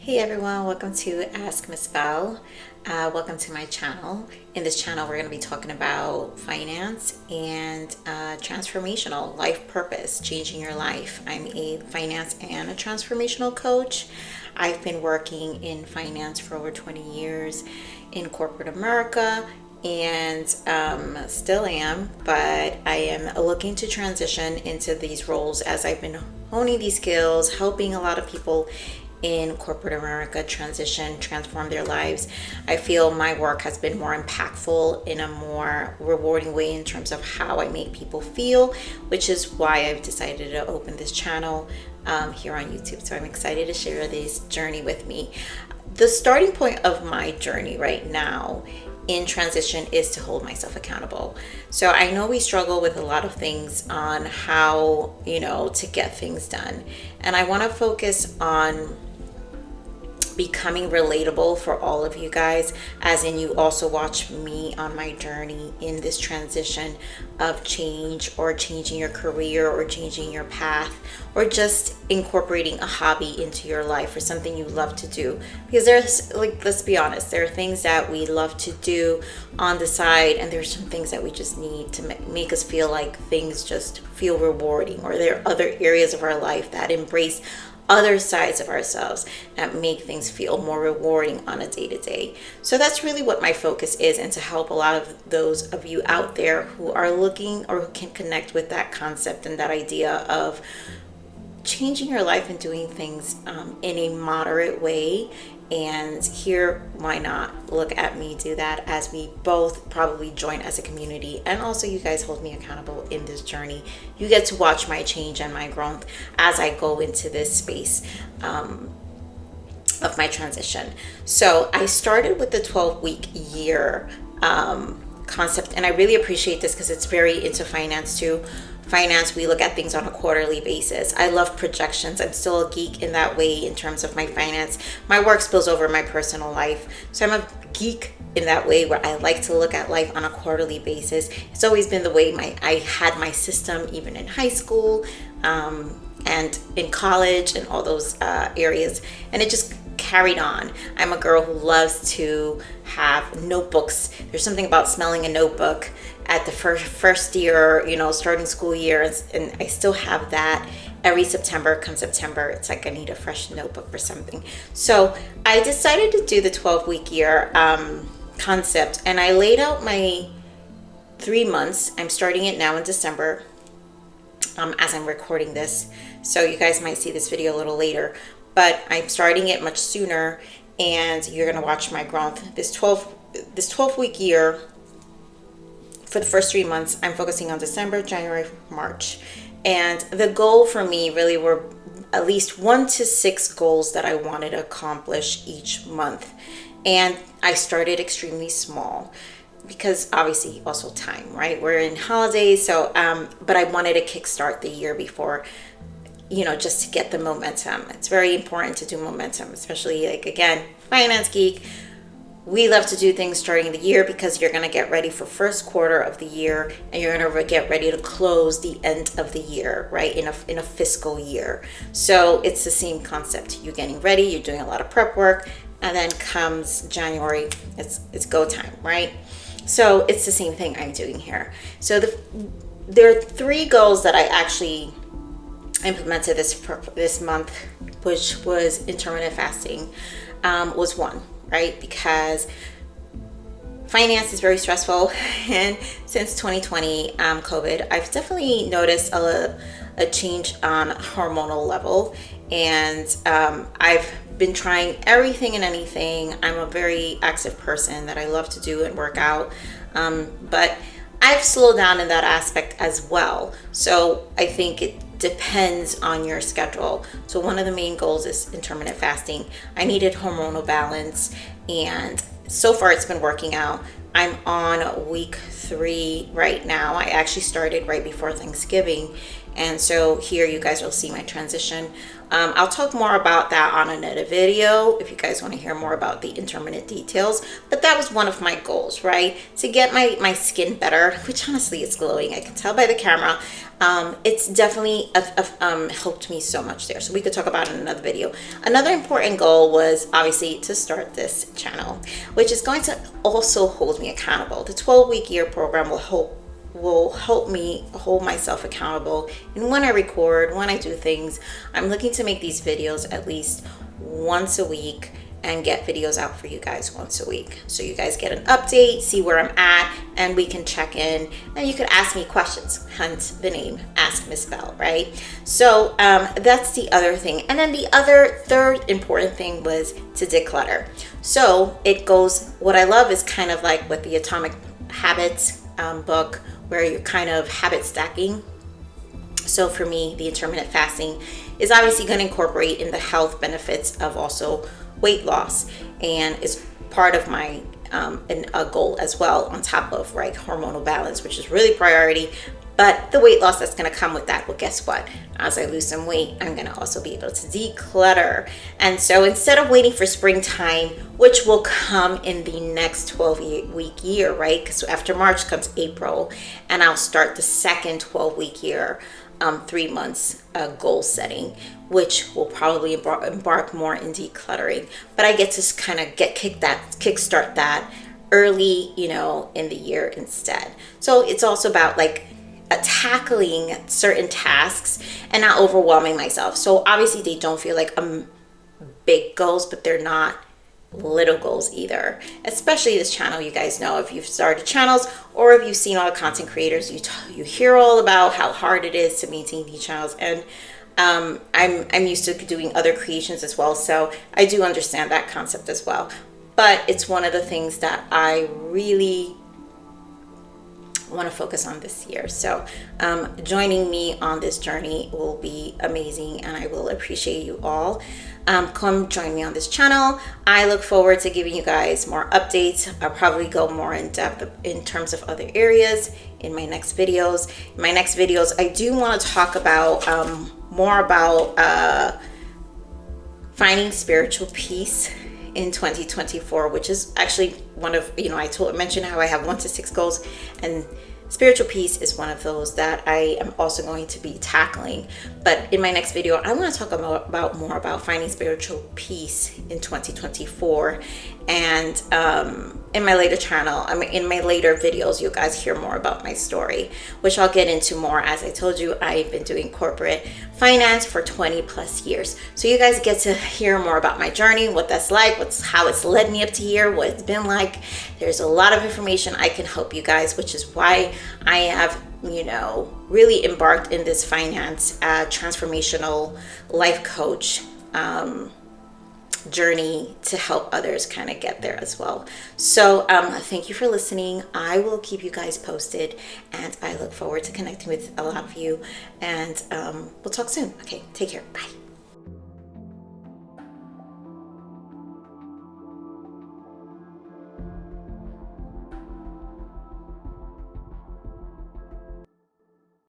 Hey everyone, welcome to Ask Miss Val. Welcome to my channel. In this channel, we're going to be talking about finance and transformational life purpose, changing your life. I'm a finance and a transformational coach. I've been working in finance for over 20 years in corporate America and still am, but I am looking to transition into these roles as I've been honing these skills, helping a lot of people in corporate America transform their lives. I feel my work has been more impactful in a more rewarding way in terms of how I make people feel, which is why I've decided to open this channel here on YouTube. So I'm excited to share this journey with me. The starting point of my journey right now in transition is to hold myself accountable. So I know we struggle with a lot of things on how, to get things done. And I want to focus on becoming relatable for all of you guys, as in you also watch me on my journey in this transition of change, or changing your career, or changing your path, or just incorporating a hobby into your life or something you love to do. Because there's, let's be honest, there are things that we love to do on the side, and there's some things that we just need to make us feel like things just feel rewarding, or there are other areas of our life that embrace other sides of ourselves that make things feel more rewarding on a day-to-day. So that's really what my focus is, and to help a lot of those of you out there who are looking or who can connect with that concept and that idea of changing your life and doing things in a moderate way. And here, why not look at me do that, as we both probably join as a community, and also you guys hold me accountable in this journey. You get to watch my change and my growth as I go into this space of my transition. So I started with the 12-week year concept, and I really appreciate this because it's very into finance too. Finance, we look at things on a quarterly basis. I love projections. I'm still a geek in that way in terms of my finance. My work spills over my personal life. So I'm a geek in that way, where I like to look at life on a quarterly basis. It's always been the way I had my system, even in high school and in college and all those areas. And it just carried on. I'm a girl who loves to have notebooks. There's something about smelling a notebook at the first year, starting school year, and I still have that every September. Come September, it's like I need a fresh notebook or something. So I decided to do the 12-week year concept, and I laid out my 3 months. I'm starting it now in December as I'm recording this, so you guys might see this video a little later, but I'm starting it much sooner, and you're gonna watch my growth. This 12-week year, for the first 3 months, I'm focusing on December, January, March. And the goal for me really were at least 1 to 6 goals that I wanted to accomplish each month. And I started extremely small because obviously also time, right? We're in holidays, so but I wanted to kickstart the year before, just to get the momentum. It's very important to do momentum, especially again, finance geek. We love to do things starting the year because you're going to get ready for first quarter of the year, and you're going to get ready to close the end of the year, right? In a fiscal year. So it's the same concept. You're getting ready, you're doing a lot of prep work, and then comes January, it's go time, right? So it's the same thing I'm doing here. So there are 3 goals that I actually implemented this month, which was intermittent fasting, was one. Right? Because finance is very stressful, and since 2020 COVID, I've definitely noticed a change on hormonal level, and I've been trying everything and anything. I'm a very active person that I love to do and work out, but I've slowed down in that aspect as well. So I think it depends on your schedule. So one of the main goals is intermittent fasting. I needed hormonal balance, and so far it's been working out. I'm on week 3 right now. I actually started right before Thanksgiving, And so here you guys will see my transition. I'll talk more about that on another video if you guys want to hear more about the intermittent details. But that was one of my goals, right? To get my skin better, which honestly is glowing. I can tell by the camera. It's definitely helped me so much there. So we could talk about it in another video. Another important goal was obviously to start this channel, which is going to also hold me accountable. The 12-week year program will help me hold myself accountable. And when I record, when I do things, I'm looking to make these videos at least once a week and get videos out for you guys once a week. So you guys get an update, see where I'm at, and we can check in, and you could ask me questions, hence the name Ask Miss Bell, right? So that's the other thing. And then the third important thing was to declutter. So it goes, what I love is kind of like with the Atomic Habits book, where you're kind of habit stacking. So for me, the intermittent fasting is obviously going to incorporate in the health benefits of also weight loss, and is part of my a goal as well, on top of hormonal balance, which is really priority. But the weight loss that's going to come with that, well, guess what? As I lose some weight, I'm going to also be able to declutter. And so instead of waiting for springtime, which will come in the next 12-week year, right? Because after March comes April, and I'll start the second 12-week year, 3 months goal setting, which will probably embark more in decluttering. But I get to kind of kickstart that early, in the year instead. So it's also about tackling certain tasks and not overwhelming myself. So obviously they don't feel like big goals, but they're not little goals either. Especially this channel, you guys know, if you've started channels or if you've seen all the content creators, you hear all about how hard it is to maintain these channels. And I'm used to doing other creations as well, so I do understand that concept as well. But it's one of the things that I really want to focus on this year. So joining me on this journey will be amazing, and I will appreciate you all. Come join me on this channel. I look forward to giving you guys more updates. I'll probably go more in depth in terms of other areas in my next videos. In my next videos, I do want to talk about more about finding spiritual peace in 2024, which is actually one of, I mentioned how I have 1 to 6 goals, and spiritual peace is one of those that I am also going to be tackling. But in my next video, I want to talk about more about finding spiritual peace in 2024. And in my later channel, in my later videos, you guys hear more about my story, which I'll get into more. As I told you, I've been doing corporate finance for 20 plus years. So you guys get to hear more about my journey, what that's like, how it's led me up to here, what it's been like. There's a lot of information I can help you guys, which is why I have, really embarked in this finance transformational life coach journey to help others kind of get there as well. So thank you for listening. I will keep you guys posted, and I look forward to connecting with a lot of you, and we'll talk soon. Okay, take care. Bye.